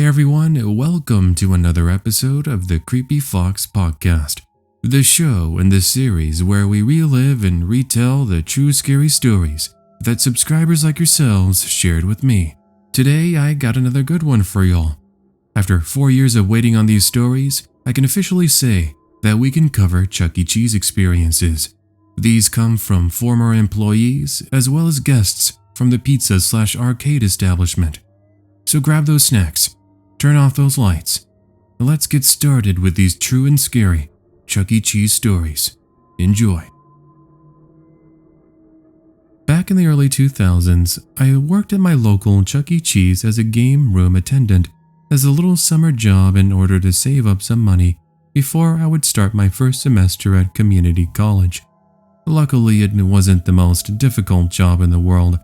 everyone, welcome to another episode of the Creepy Fox Podcast, the show in the series where we relive and retell the true scary stories that subscribers like yourselves shared with me. Today, I got another good one for y'all. After 4 years of waiting on these stories, I can officially say that we can cover Chuck E. Cheese experiences. These come from former employees as well as guests from the pizza/arcade establishment. So grab those snacks, turn off those lights, and let's get started with these true and scary Chuck E. Cheese stories. Enjoy. Back in the early 2000s, I worked at my local Chuck E. Cheese as a game room attendant as a little summer job in order to save up some money before I would start my first semester at community college. Luckily, it wasn't the most difficult job in the world,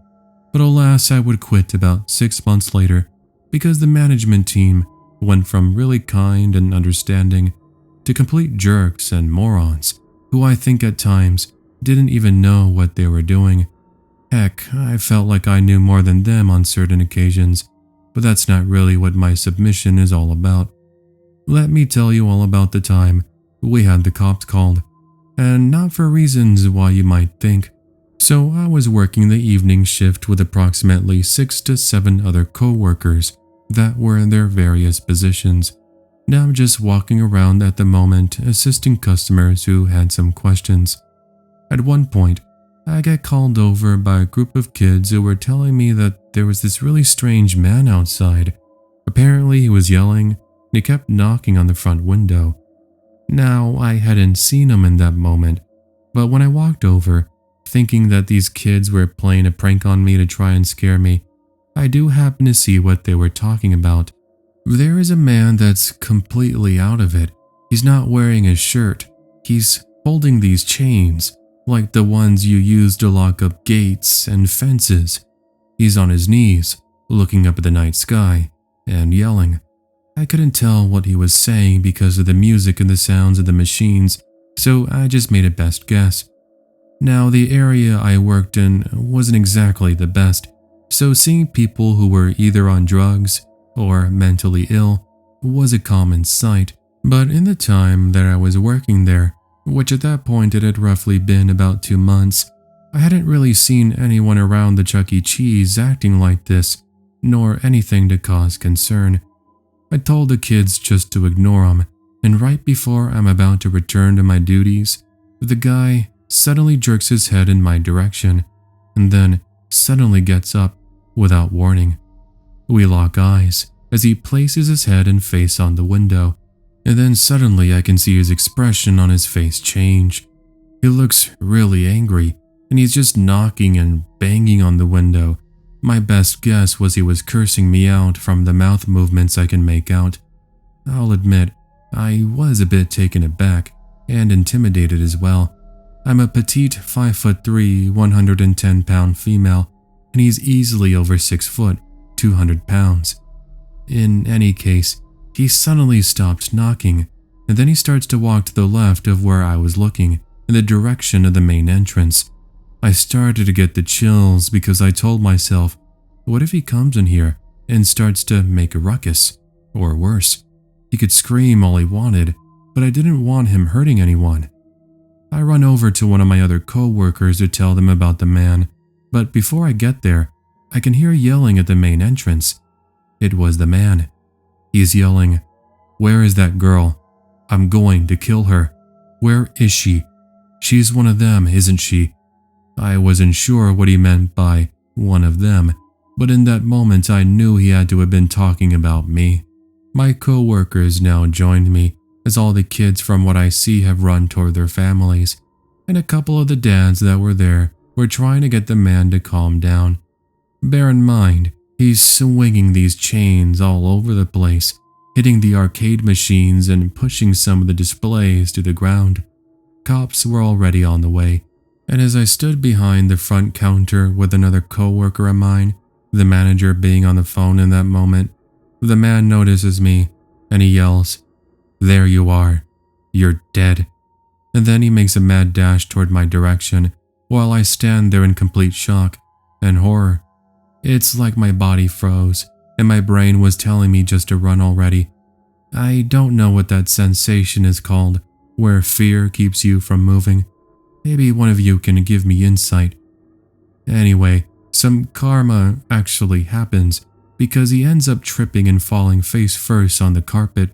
but alas, I would quit about 6 months later because the management team went from really kind and understanding to complete jerks and morons who I think at times didn't even know what they were doing. Heck, I felt like I knew more than them on certain occasions, but that's not really what my submission is all about. Let me tell you all about the time we had the cops called, and not for reasons why you might think. So I was working the evening shift with approximately 6 to 7 other co-workers that were in their various positions. Now I'm just walking around at the moment assisting customers who had some questions. At one point, I got called over by a group of kids who were telling me that there was this really strange man outside. Apparently he was yelling and he kept knocking on the front window. Now, I hadn't seen him in that moment, but when I walked over, thinking that these kids were playing a prank on me to try and scare me, I do happen to see what they were talking about. There is a man that's completely out of it. He's not wearing a shirt. He's holding these chains, like the ones you use to lock up gates and fences. He's on his knees, looking up at the night sky, and yelling. I couldn't tell what he was saying because of the music and the sounds of the machines, so I just made a best guess. Now, the area I worked in wasn't exactly the best, so seeing people who were either on drugs or mentally ill was a common sight. But in the time that I was working there, which at that point it had roughly been about 2 months, I hadn't really seen anyone around the Chuck E. Cheese acting like this, nor anything to cause concern. I told the kids just to ignore him, and right before I'm about to return to my duties, the guy suddenly jerks his head in my direction, and then suddenly gets up without warning. We lock eyes as he places his head and face on the window, and then suddenly I can see his expression on his face change. He looks really angry, and he's just knocking and banging on the window. My best guess was he was cursing me out from the mouth movements I can make out. I'll admit, I was a bit taken aback and intimidated as well. I'm a petite 5'3", 110-pound female, and he's easily over 6 foot, 200 pounds. In any case, he suddenly stopped knocking, and then he starts to walk to the left of where I was looking, in the direction of the main entrance. I started to get the chills because I told myself, what if he comes in here and starts to make a ruckus? Or worse, he could scream all he wanted, but I didn't want him hurting anyone. I run over to one of my other co-workers to tell them about the man, but before I get there, I can hear yelling at the main entrance. It was the man. He's yelling, "Where is that girl? I'm going to kill her. Where is she? She's one of them, isn't she?" I wasn't sure what he meant by one of them, but in that moment I knew he had to have been talking about me. My co-workers now joined me, as all the kids from what I see have run toward their families, and a couple of the dads that were there were trying to get the man to calm down. Bear in mind, he's swinging these chains all over the place, hitting the arcade machines and pushing some of the displays to the ground. Cops were already on the way, and as I stood behind the front counter with another co-worker of mine, the manager being on the phone in that moment, the man notices me and he yells, "There you are. You're dead." And then he makes a mad dash toward my direction while I stand there in complete shock and horror. It's like my body froze and my brain was telling me just to run already. I don't know what that sensation is called, where fear keeps you from moving. Maybe one of you can give me insight. Anyway, some karma actually happens because he ends up tripping and falling face first on the carpet.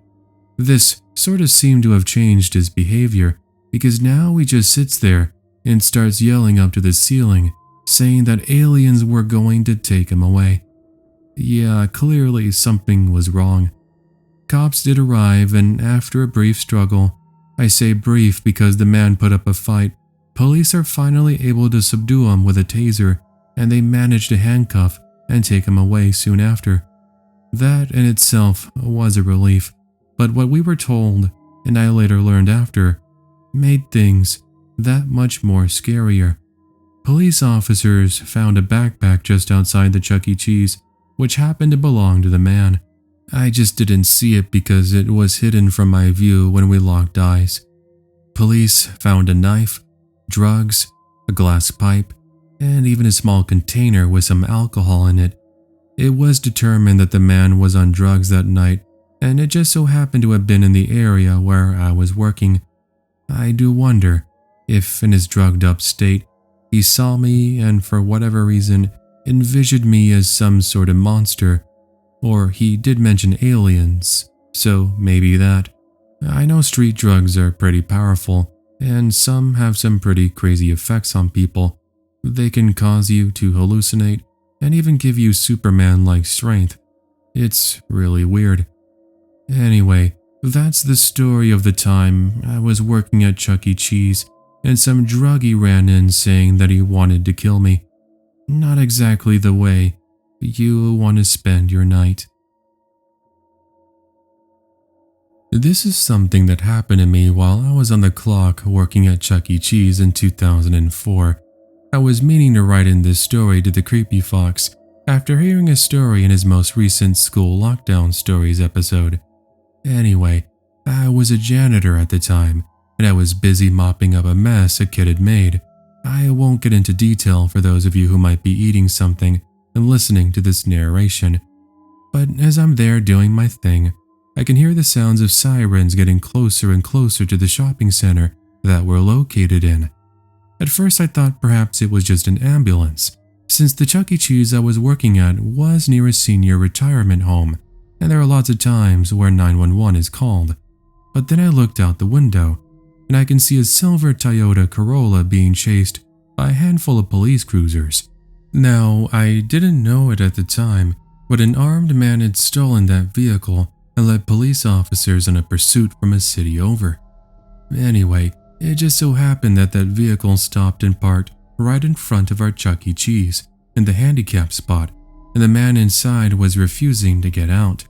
This sort of seemed to have changed his behavior because now he just sits there and starts yelling up to the ceiling, saying that aliens were going to take him away. Yeah, clearly something was wrong. Cops did arrive, and after a brief struggle, I say brief because the man put up a fight, police are finally able to subdue him with a taser, and they manage to handcuff and take him away soon after. That in itself was a relief, but what we were told, and I later learned after, made things that much more scarier. Police officers found a backpack just outside the Chuck E. Cheese, which happened to belong to the man. I just didn't see it because it was hidden from my view when we locked eyes. Police found a knife, drugs, a glass pipe, and even a small container with some alcohol in it. It was determined that the man was on drugs that night, and it just so happened to have been in the area where I was working. I do wonder if, in his drugged up state, he saw me and for whatever reason envisioned me as some sort of monster. Or he did mention aliens, so maybe that. I know street drugs are pretty powerful, and some have some pretty crazy effects on people. They can cause you to hallucinate and even give you Superman-like strength. It's really weird. Anyway, that's the story of the time I was working at Chuck E. Cheese and some druggie ran in saying that he wanted to kill me. Not exactly the way you want to spend your night. This is something that happened to me while I was on the clock working at Chuck E. Cheese in 2004. I was meaning to write in this story to the Creepy Fox after hearing a story in his most recent school lockdown stories episode. Anyway, I was a janitor at the time, and I was busy mopping up a mess a kid had made. I won't get into detail for those of you who might be eating something and listening to this narration, but as I'm there doing my thing, I can hear the sounds of sirens getting closer and closer to the shopping center that we're located in. At first I thought perhaps it was just an ambulance, since the Chuck E. Cheese I was working at was near a senior retirement home, and there are lots of times where 911 is called. But then I looked out the window, and I can see a silver Toyota Corolla being chased by a handful of police cruisers. Now, I didn't know it at the time, but an armed man had stolen that vehicle and led police officers on a pursuit from a city over. Anyway, it just so happened that that vehicle stopped in part right in front of our Chuck E. Cheese in the handicap spot, and the man inside was refusing to get out.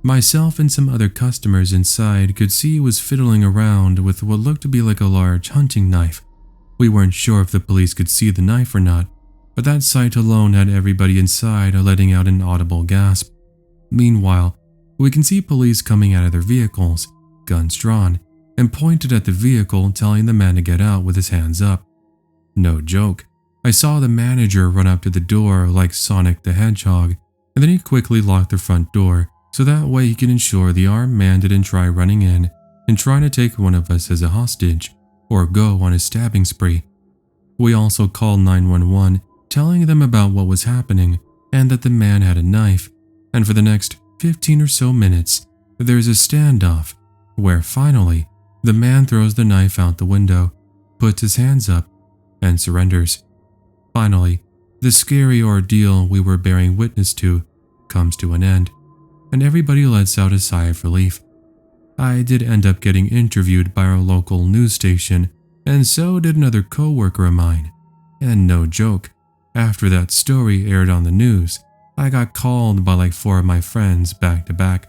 Myself and some other customers inside could see he was fiddling around with what looked to be like a large hunting knife. We weren't sure if the police could see the knife or not, but that sight alone had everybody inside letting out an audible gasp. Meanwhile, we can see police coming out of their vehicles, guns drawn, and pointed at the vehicle, telling the man to get out with his hands up. No joke, I saw the manager run up to the door like Sonic the Hedgehog, and then he quickly locked the front door so that way he could ensure the armed man didn't try running in and trying to take one of us as a hostage or go on a stabbing spree. We also called 911, telling them about what was happening and that the man had a knife, and for the next 15 or so minutes, there's a standoff where finally the man throws the knife out the window, puts his hands up, and surrenders. Finally, the scary ordeal we were bearing witness to comes to an end, and everybody lets out a sigh of relief. I did end up getting interviewed by our local news station, and so did another co-worker of mine. And no joke, after that story aired on the news, I got called by like 4 of my friends back to back.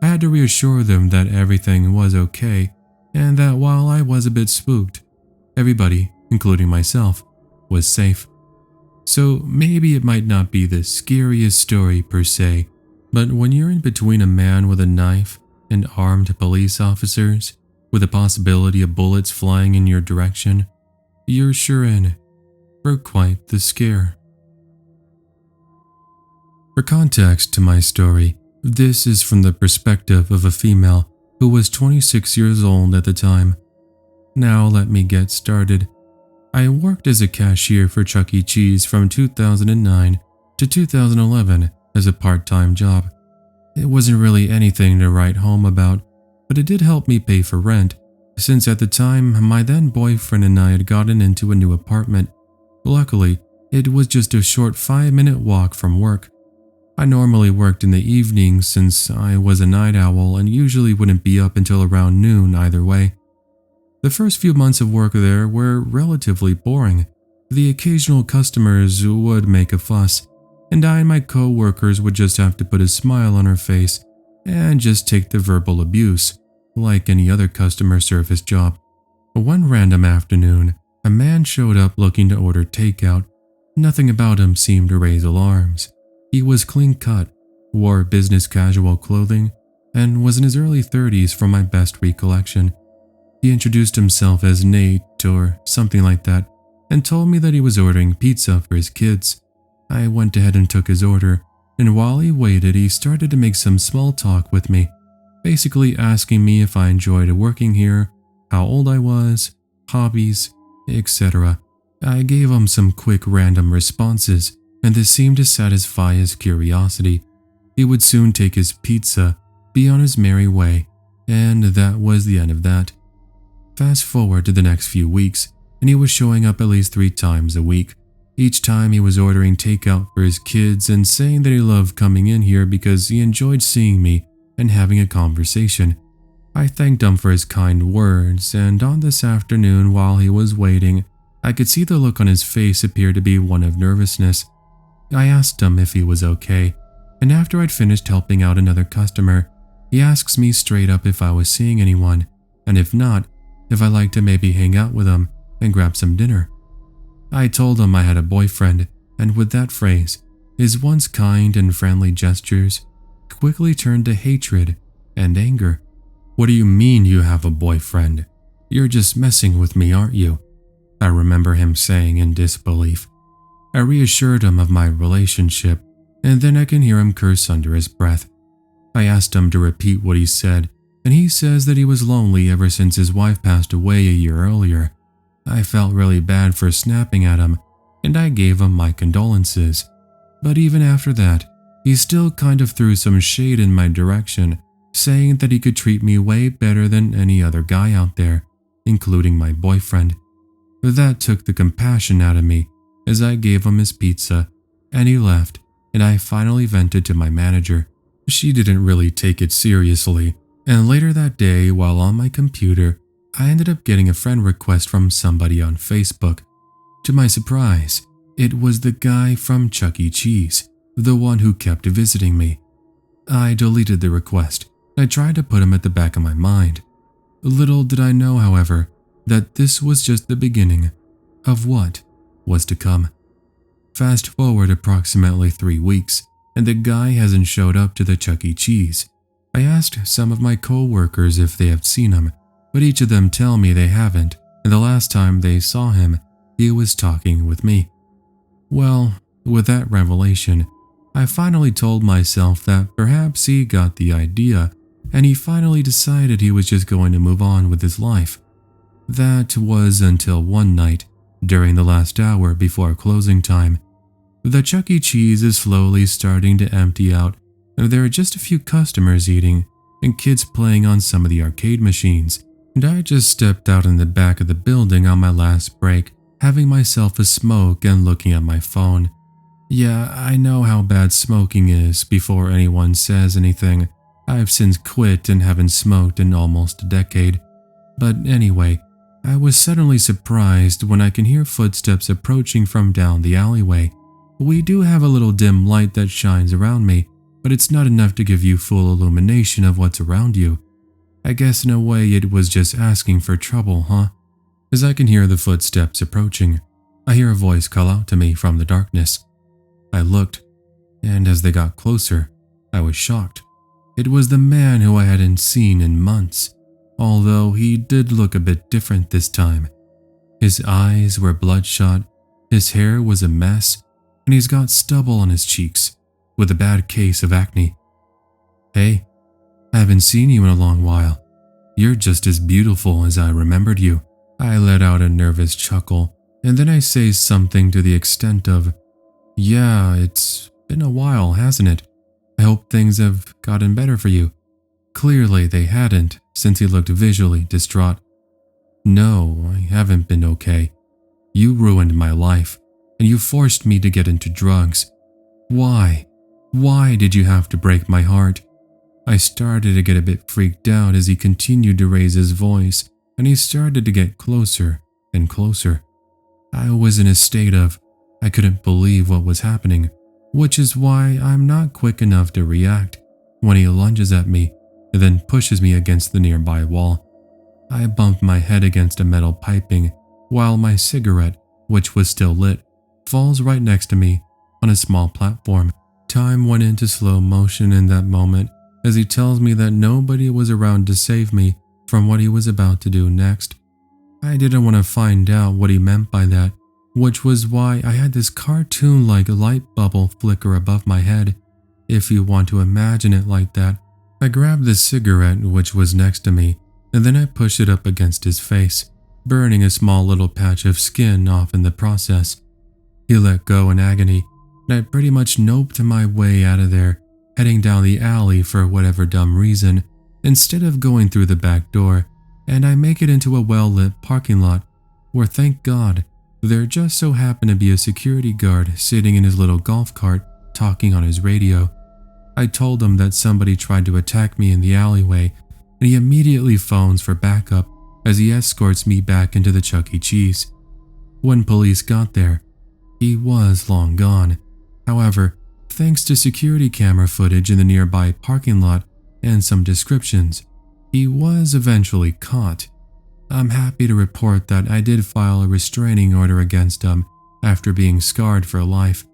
I had to reassure them that everything was okay, and that while I was a bit spooked, everybody, including myself, was safe. So maybe it might not be the scariest story per se, but when you're in between a man with a knife and armed police officers, with the possibility of bullets flying in your direction, you're sure in for quite the scare. For context to my story, this is from the perspective of a female who was 26 years old at the time. Now let me get started. I worked as a cashier for Chuck E. Cheese from 2009 to 2011 as a part-time job. It wasn't really anything to write home about, but it did help me pay for rent, since at the time my then boyfriend and I had gotten into a new apartment. Luckily, it was just a short 5-minute walk from work. I normally worked in the evenings since I was a night owl and usually wouldn't be up until around noon either way. The first few months of work there were relatively boring. The occasional customers would make a fuss, and I and my co-workers would just have to put a smile on our face and just take the verbal abuse, like any other customer service job. One random afternoon, a man showed up looking to order takeout. Nothing about him seemed to raise alarms. He was clean-cut, wore business casual clothing, and was in his early 30s from my best recollection. He introduced himself as Nate or something like that and told me that he was ordering pizza for his kids. I went ahead and took his order, and while he waited, he started to make some small talk with me, basically asking me if I enjoyed working here, how old I was, hobbies, etc. I gave him some quick random responses, and this seemed to satisfy his curiosity. He would soon take his pizza, be on his merry way, and that was the end of that. Fast forward to the next few weeks, and he was showing up at least 3 times a week. Each time he was ordering takeout for his kids and saying that he loved coming in here because he enjoyed seeing me and having a conversation. I thanked him for his kind words, and on this afternoon while he was waiting, I could see the look on his face appear to be one of nervousness. I asked him if he was okay, and after I'd finished helping out another customer, he asks me straight up if I was seeing anyone, and if not, if I'd like to maybe hang out with him and grab some dinner. I told him I had a boyfriend, and with that phrase, his once kind and friendly gestures quickly turned to hatred and anger. "What do you mean you have a boyfriend? You're just messing with me, aren't you?" I remember him saying in disbelief. I reassured him of my relationship, and then I can hear him curse under his breath. I asked him to repeat what he said, and he says that he was lonely ever since his wife passed away a year earlier. I felt really bad for snapping at him, and I gave him my condolences. But even after that, he still kind of threw some shade in my direction, saying that he could treat me way better than any other guy out there, including my boyfriend. That took the compassion out of me as I gave him his pizza, and he left, and I finally vented to my manager. She didn't really take it seriously, and later that day, while on my computer, I ended up getting a friend request from somebody on Facebook. To my surprise, it was the guy from Chuck E. Cheese, the one who kept visiting me. I deleted the request. I tried to put him at the back of my mind. Little did I know, however, that this was just the beginning of what was to come. Fast forward approximately 3 weeks, and the guy hasn't showed up to the Chuck E. Cheese. I asked some of my co-workers if they have seen him, but each of them tell me they haven't, and the last time they saw him, he was talking with me. Well, with that revelation, I finally told myself that perhaps he got the idea, and he finally decided he was just going to move on with his life. That was until one night, during the last hour before closing time. The Chuck E. Cheese is slowly starting to empty out, and there are just a few customers eating and kids playing on some of the arcade machines, and I just stepped out in the back of the building on my last break, having myself a smoke and looking at my phone. Yeah, I know how bad smoking is before anyone says anything. I've since quit and haven't smoked in almost a decade. But anyway, I was suddenly surprised when I can hear footsteps approaching from down the alleyway. We do have a little dim light that shines around me, but it's not enough to give you full illumination of what's around you. I guess in a way it was just asking for trouble, huh? As I can hear the footsteps approaching, I hear a voice call out to me from the darkness. I looked, and as they got closer, I was shocked. It was the man who I hadn't seen in months, although he did look a bit different this time. His eyes were bloodshot, his hair was a mess, and he's got stubble on his cheeks, with a bad case of acne. "Hey, I haven't seen you in a long while. You're just as beautiful as I remembered you." I let out a nervous chuckle, and then I say something to the extent of, "Yeah, it's been a while, hasn't it? I hope things have gotten better for you." Clearly they hadn't, since he looked visually distraught. "No, I haven't been okay. You ruined my life, and you forced me to get into drugs. Why? Why did you have to break my heart?" I started to get a bit freaked out as he continued to raise his voice, and he started to get closer and closer. I was in a state of, I couldn't believe what was happening, which is why I'm not quick enough to react when he lunges at me and then pushes me against the nearby wall. I bumped my head against a metal piping while my cigarette, which was still lit, falls right next to me on a small platform. Time went into slow motion in that moment as he tells me that nobody was around to save me from what he was about to do next. I didn't want to find out what he meant by that, which was why I had this cartoon-like light bubble flicker above my head, if you want to imagine it like that. I grabbed the cigarette which was next to me, and then I pushed it up against his face, burning a small little patch of skin off in the process. He let go in agony, and I pretty much noped my way out of there, heading down the alley for whatever dumb reason, instead of going through the back door, and I make it into a well-lit parking lot, where thank God, there just so happened to be a security guard sitting in his little golf cart talking on his radio. I told him that somebody tried to attack me in the alleyway, and he immediately phones for backup as he escorts me back into the Chuck E. Cheese. When police got there, he was long gone. However, thanks to security camera footage in the nearby parking lot and some descriptions, he was eventually caught. I'm happy to report that I did file a restraining order against him after being scarred for life,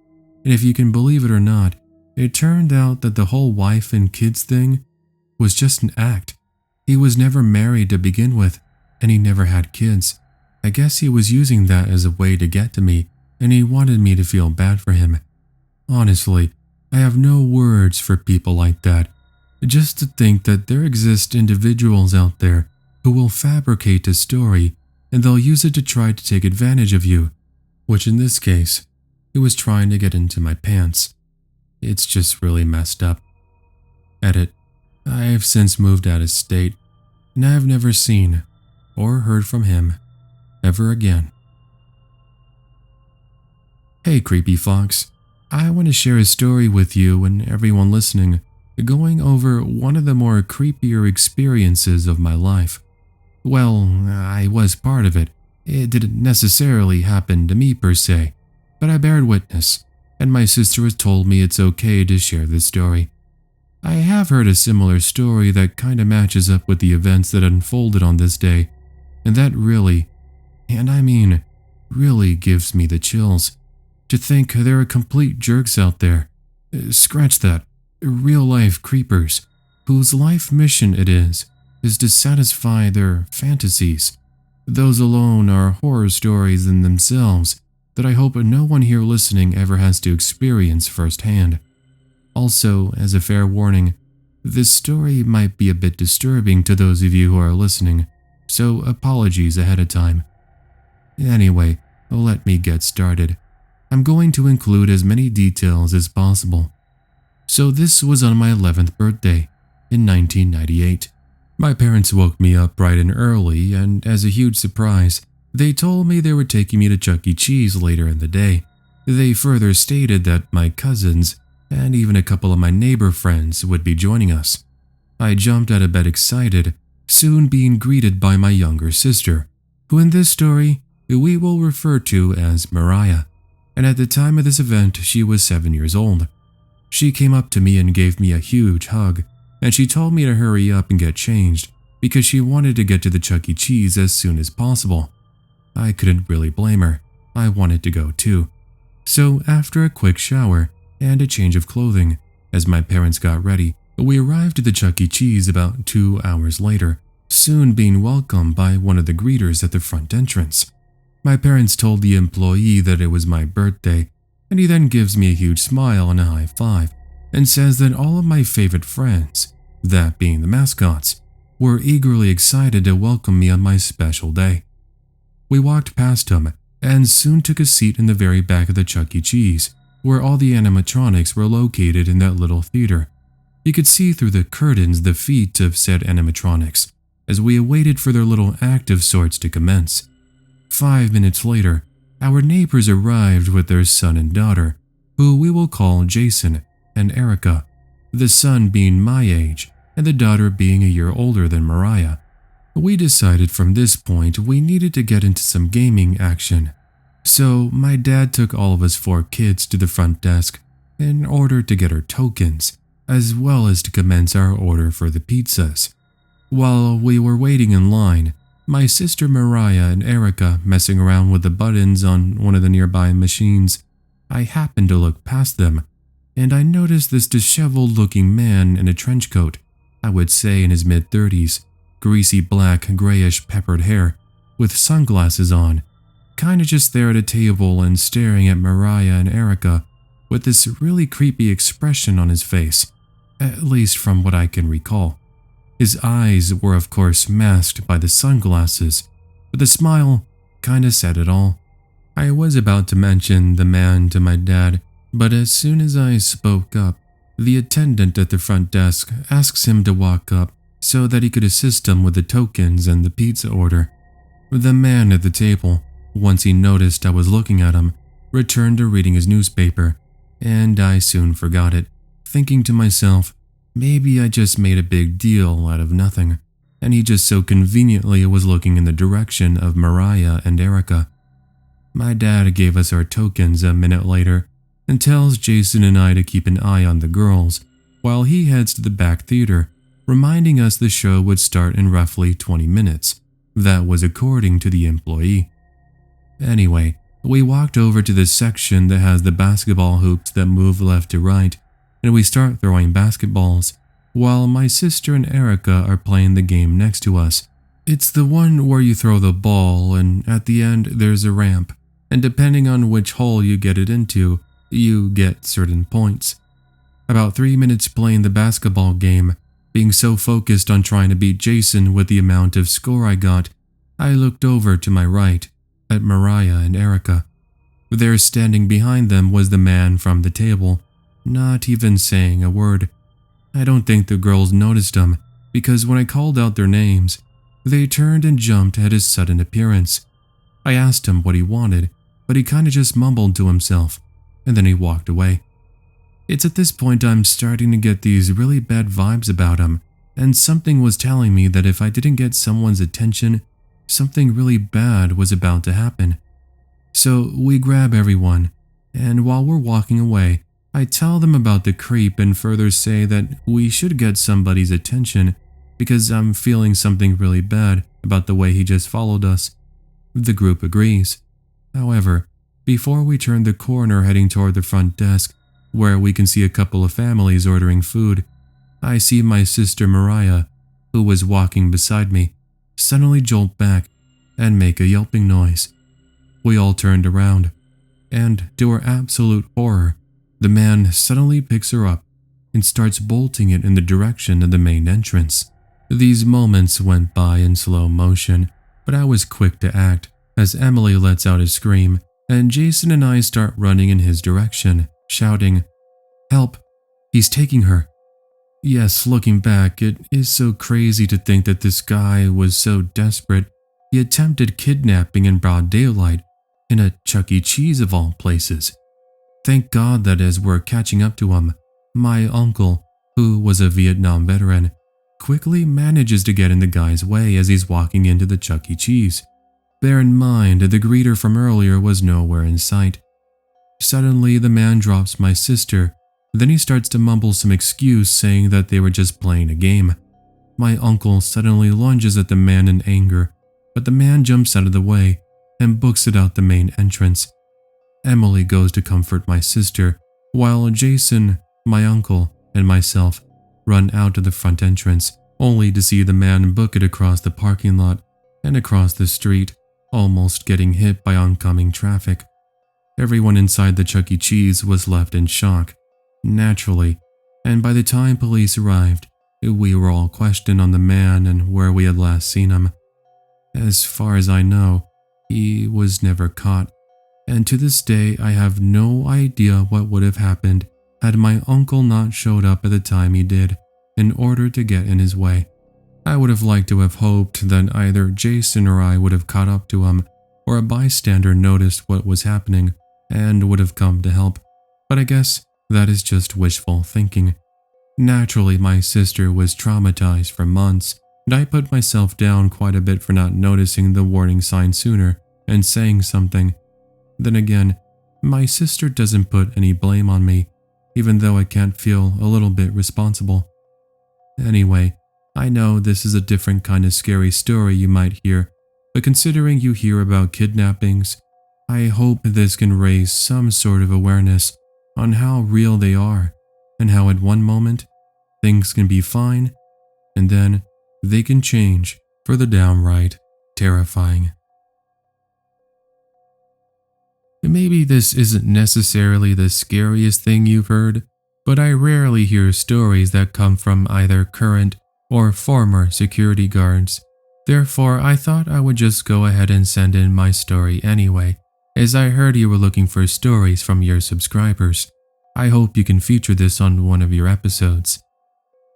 and if you can believe it or not, it turned out that the whole wife and kids thing was just an act. He was never married to begin with, and he never had kids. I guess he was using that as a way to get to me, and he wanted me to feel bad for him. Honestly, I have no words for people like that. Just to think that there exist individuals out there who will fabricate a story and they'll use it to try to take advantage of you, which in this case, he was trying to get into my pants. It's just really messed up. Edit. I have since moved out of state, and I have never seen or heard from him ever again. Hey Creepy Fox, I want to share a story with you and everyone listening, going over one of the more creepier experiences of my life. Well, I was part of it. It didn't necessarily happen to me per se, but I bared witness, and my sister has told me it's okay to share this story. I have heard a similar story that kinda matches up with the events that unfolded on this day, and that really, and I mean really gives me the chills. To think there are complete jerks out there, scratch that, real-life creepers, whose life mission it is to satisfy their fantasies. Those alone are horror stories in themselves that I hope no one here listening ever has to experience firsthand. Also, as a fair warning, this story might be a bit disturbing to those of you who are listening, so apologies ahead of time. Anyway, let me get started. I'm going to include as many details as possible. So this was on my 11th birthday in 1998. My parents woke me up bright and early, and as a huge surprise, they told me they were taking me to Chuck E. Cheese later in the day. They further stated that my cousins and even a couple of my neighbor friends would be joining us. I jumped out of bed excited, soon being greeted by my younger sister, who in this story we will refer to as Mariah, and at the time of this event she was 7 years old. She came up to me and gave me a huge hug, and she told me to hurry up and get changed because she wanted to get to the Chuck E. Cheese as soon as possible. I couldn't really blame her. I wanted to go too. So after a quick shower and a change of clothing, as my parents got ready, we arrived at the Chuck E. Cheese about 2 hours later, soon being welcomed by one of the greeters at the front entrance. My parents told the employee that it was my birthday, and he then gives me a huge smile and a high five, and says that all of my favorite friends, that being the mascots, were eagerly excited to welcome me on my special day. We walked past him and soon took a seat in the very back of the Chuck E. Cheese, where all the animatronics were located in that little theater. You could see through the curtains the feet of said animatronics as we awaited for their little act of sorts to commence. 5 minutes later, our neighbors arrived with their son and daughter, who we will call Jason and Erica, the son being my age and the daughter being a year older than Mariah. We decided from this point we needed to get into some gaming action. So my dad took all of us 4 kids to the front desk in order to get our tokens, as well as to commence our order for the pizzas. While we were waiting in line, my sister Mariah and Erica messing around with the buttons on one of the nearby machines, I happened to look past them, and I noticed this disheveled-looking man in a trench coat, I would say in his mid-30s, greasy black, grayish peppered hair, with sunglasses on, kinda just there at a table and staring at Mariah and Erica with this really creepy expression on his face, at least from what I can recall. His eyes were of course masked by the sunglasses, but the smile kinda said it all. I was about to mention the man to my dad, but as soon as I spoke up, the attendant at the front desk asks him to walk up so that he could assist him with the tokens and the pizza order. The man at the table, once he noticed I was looking at him, returned to reading his newspaper, and I soon forgot it, thinking to myself, maybe I just made a big deal out of nothing, and he just so conveniently was looking in the direction of Mariah and Erica. My dad gave us our tokens a minute later and tells Jason and I to keep an eye on the girls while he heads to the back theater, reminding us the show would start in roughly 20 minutes. That was according to the employee. Anyway, we walked over to the section that has the basketball hoops that move left to right, and we start throwing basketballs, while my sister and Erica are playing the game next to us. It's the one where you throw the ball and at the end there's a ramp, and depending on which hole you get it into, you get certain points. About 3 minutes playing the basketball game, being so focused on trying to beat Jason with the amount of score I got, I looked over to my right at Mariah and Erica. There standing behind them was the man from the table, not even saying a word. I don't think the girls noticed him because when I called out their names, they turned and jumped at his sudden appearance. I asked him what he wanted, but he kinda just mumbled to himself, and then he walked away. It's at this point I'm starting to get these really bad vibes about him, and something was telling me that if I didn't get someone's attention, something really bad was about to happen. So we grab everyone, and while we're walking away, I tell them about the creep and further say that we should get somebody's attention because I'm feeling something really bad about the way he just followed us. The group agrees. However, before we turn the corner heading toward the front desk, where we can see a couple of families ordering food, I see my sister Mariah, who was walking beside me, suddenly jolt back and make a yelping noise. We all turned around, and to our absolute horror, the man suddenly picks her up and starts bolting it in the direction of the main entrance. These moments went by in slow motion, but I was quick to act as Emily lets out a scream and Jason and I start running in his direction, shouting, "Help! He's taking her!" Yes, looking back, it is so crazy to think that this guy was so desperate he attempted kidnapping in broad daylight in a Chuck E. Cheese of all places. Thank God that as we're catching up to him, my uncle, who was a Vietnam veteran, quickly manages to get in the guy's way as he's walking into the Chuck E. Cheese. Bear in mind, the greeter from earlier was nowhere in sight. Suddenly, the man drops my sister, then he starts to mumble some excuse saying that they were just playing a game. My uncle suddenly lunges at the man in anger, but the man jumps out of the way and books it out the main entrance. Emily goes to comfort my sister, while Jason, my uncle, and myself run out to the front entrance, only to see the man book it across the parking lot and across the street, almost getting hit by oncoming traffic. Everyone inside the Chuck E. Cheese was left in shock. Naturally, and by the time police arrived, we were all questioned on the man and where we had last seen him. As far as I know, he was never caught, and to this day I have no idea what would have happened had my uncle not showed up at the time he did in order to get in his way. I would have liked to have hoped that either Jason or I would have caught up to him, or a bystander noticed what was happening and would have come to help, but I guess that is just wishful thinking. Naturally, my sister was traumatized for months, and I put myself down quite a bit for not noticing the warning sign sooner and saying something. Then again, my sister doesn't put any blame on me, even though I can't feel a little bit responsible. Anyway, I know this is a different kind of scary story you might hear, but considering you hear about kidnappings, I hope this can raise some sort of awareness on how real they are, and how at one moment, things can be fine, and then they can change for the downright terrifying. Maybe this isn't necessarily the scariest thing you've heard, but I rarely hear stories that come from either current or former security guards. Therefore, I thought I would just go ahead and send in my story anyway, as I heard you were looking for stories from your subscribers. I hope you can feature this on one of your episodes.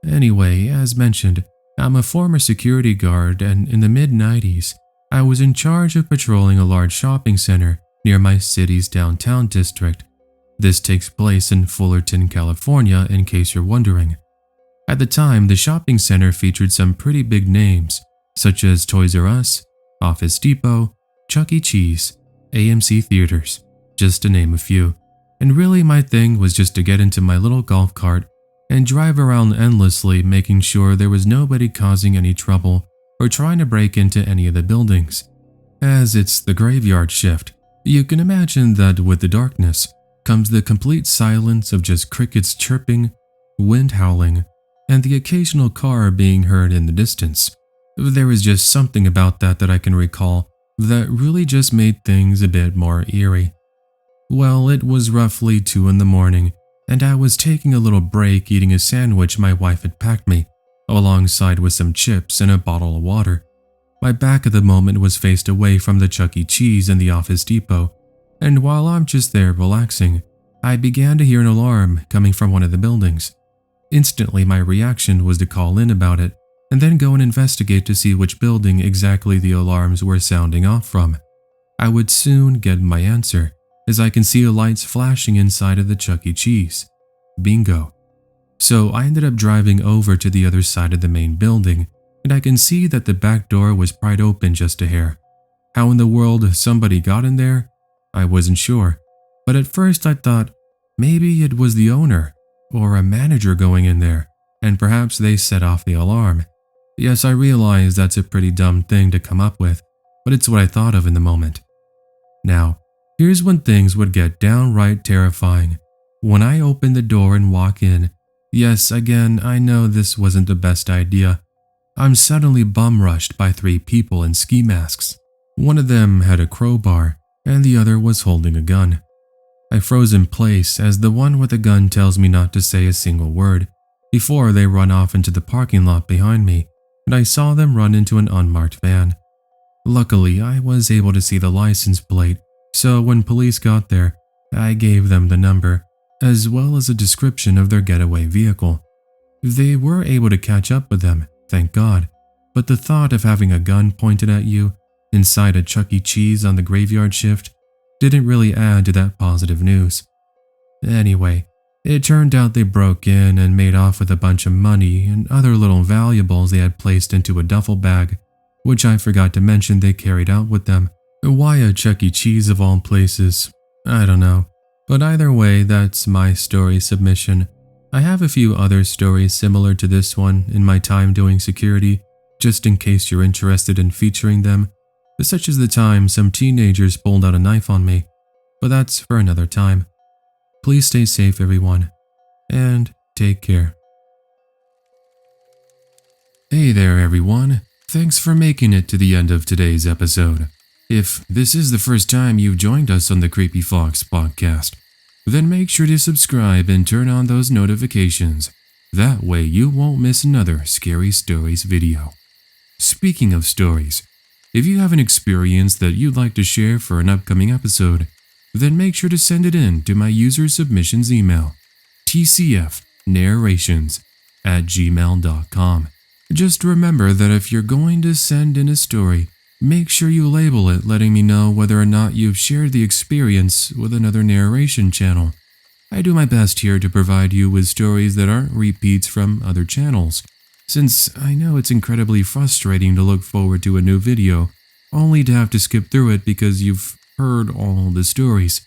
Anyway, as mentioned, I'm a former security guard, and in the mid-90s, I was in charge of patrolling a large shopping center near my city's downtown district. This takes place in Fullerton, California, in case you're wondering. At the time, the shopping center featured some pretty big names, such as Toys R Us, Office Depot, Chuck E. Cheese, AMC Theaters, just to name a few. And really my thing was just to get into my little golf cart and drive around endlessly, making sure there was nobody causing any trouble or trying to break into any of the buildings. As it's the graveyard shift, you can imagine that with the darkness comes the complete silence of just crickets chirping, wind howling, and the occasional car being heard in the distance. There was just something about that I can recall that really just made things a bit more eerie. Well, it was roughly 2 in the morning, and I was taking a little break eating a sandwich my wife had packed me, alongside with some chips and a bottle of water. My back at the moment was faced away from the Chuck E. Cheese and the Office Depot, and while I'm just there relaxing, I began to hear an alarm coming from one of the buildings. Instantly, my reaction was to call in about it, and then go and investigate to see which building exactly the alarms were sounding off from. I would soon get my answer, as I can see the lights flashing inside of the Chuck E. Cheese. Bingo. So I ended up driving over to the other side of the main building, and I can see that the back door was pried open just a hair. How in the world somebody got in there? I wasn't sure, but at first I thought maybe it was the owner or a manager going in there, and perhaps they set off the alarm. Yes, I realize that's a pretty dumb thing to come up with, but it's what I thought of in the moment. Now, here's when things would get downright terrifying. When I open the door and walk in, yes, again, I know this wasn't the best idea. I'm suddenly bum-rushed by 3 people in ski masks. One of them had a crowbar, and the other was holding a gun. I froze in place as the one with the gun tells me not to say a single word before they run off into the parking lot behind me, and I saw them run into an unmarked van. Luckily, I was able to see the license plate, so when police got there, I gave them the number, as well as a description of their getaway vehicle. They were able to catch up with them, thank God, but the thought of having a gun pointed at you inside a Chuck E. Cheese on the graveyard shift didn't really add to that positive news. Anyway, it turned out they broke in and made off with a bunch of money and other little valuables they had placed into a duffel bag, which I forgot to mention they carried out with them. Why a Chuck E. Cheese of all places? I don't know. But either way, that's my story submission. I have a few other stories similar to this one in my time doing security, just in case you're interested in featuring them, such as the time some teenagers pulled out a knife on me, but that's for another time. Please stay safe, everyone, and take care. Hey there, everyone. Thanks for making it to the end of today's episode. If this is the first time you've joined us on the Creepy Fox podcast, then make sure to subscribe and turn on those notifications That way you won't miss another Scary Stories video. Speaking of stories, if you have an experience that you'd like to share for an upcoming episode, then make sure to send it in to my user submissions email, TCFnarrations@gmail.com. Just remember that if you're going to send in a story, make sure you label it letting me know whether or not you've shared the experience with another narration channel. I do my best here to provide you with stories that aren't repeats from other channels, since I know it's incredibly frustrating to look forward to a new video, only to have to skip through it because you've heard all the stories.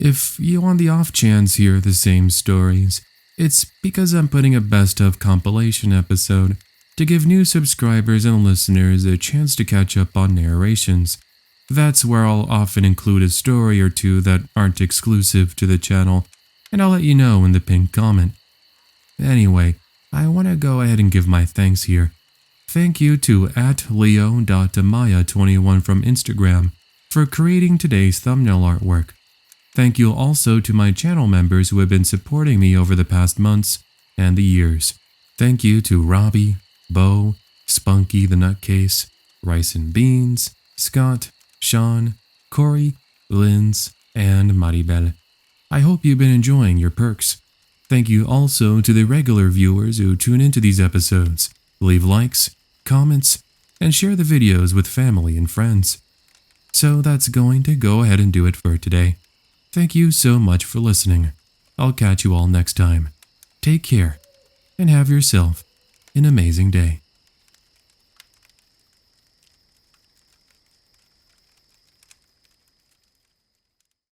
If you on the off chance hear the same stories, it's because I'm putting a best of compilation episode to give new subscribers and listeners a chance to catch up on narrations. That's where I'll often include a story or two that aren't exclusive to the channel, and I'll let you know in the pinned comment. Anyway, I want to go ahead and give my thanks here. Thank you to @leo.amaya21 from Instagram for creating today's thumbnail artwork. Thank you also to my channel members who have been supporting me over the past months and the years. Thank you to Robbie, Bo, Spunky the Nutcase, Rice and Beans, Scott, Sean, Corey, Linz, and Maribel. I hope you've been enjoying your perks. Thank you also to the regular viewers who tune into these episodes, leave likes, comments, and share the videos with family and friends. So that's going to go ahead and do it for today. Thank you so much for listening. I'll catch you all next time. Take care, and have yourself an amazing day.